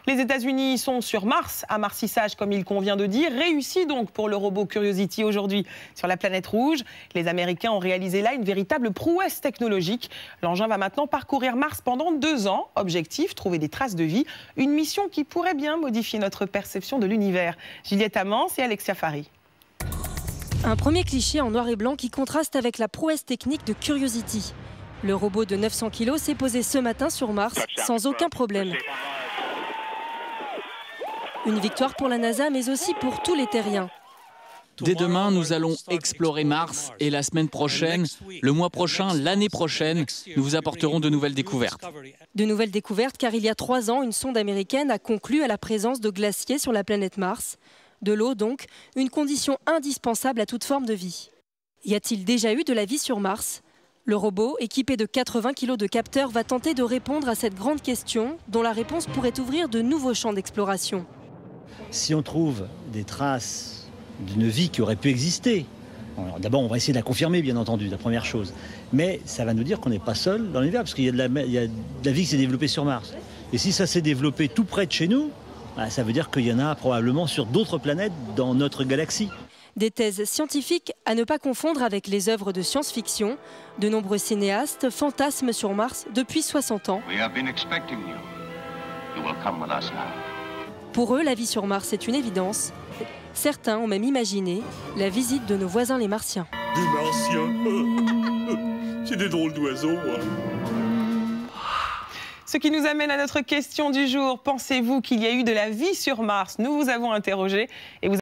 Les États-Unis sont sur Mars, amortissage comme il convient de dire, réussi donc pour le robot Curiosity aujourd'hui sur la planète rouge. Les Américains ont réalisé là une véritable prouesse technologique. L'engin va maintenant parcourir Mars pendant 2 ans. Objectif, trouver des traces de vie. Une mission qui pourrait bien modifier notre perception de l'univers. Juliette Amance et Alexia Fari. Un premier cliché en noir et blanc qui contraste avec la prouesse technique de Curiosity. Le robot de 900 kg s'est posé ce matin sur Mars sans aucun problème. Une victoire pour la NASA, mais aussi pour tous les terriens. Dès demain, nous allons explorer Mars et la semaine prochaine, le mois prochain, l'année prochaine, nous vous apporterons de nouvelles découvertes. De nouvelles découvertes car il y a 3 ans, une sonde américaine a conclu à la présence de glaciers sur la planète Mars. De l'eau donc, une condition indispensable à toute forme de vie. Y a-t-il déjà eu de la vie sur Mars ? Le robot, équipé de 80 kg de capteurs, va tenter de répondre à cette grande question, dont la réponse pourrait ouvrir de nouveaux champs d'exploration. Si on trouve des traces d'une vie qui aurait pu exister, d'abord on va essayer de la confirmer bien entendu, la première chose, mais ça va nous dire qu'on n'est pas seul dans l'univers, parce qu'il y a de la vie qui s'est développée sur Mars. Et si ça s'est développé tout près de chez nous, ça veut dire qu'il y en a probablement sur d'autres planètes dans notre galaxie. Des thèses scientifiques à ne pas confondre avec les œuvres de science-fiction. De nombreux cinéastes fantasment sur Mars depuis 60 ans. Pour eux, la vie sur Mars est une évidence. Certains ont même imaginé la visite de nos voisins les Martiens. Des Martiens, c'est des drôles d'oiseaux. Ce qui nous amène à notre question du jour. Pensez-vous qu'il y a eu de la vie sur Mars? Nous vous avons interrogé et vous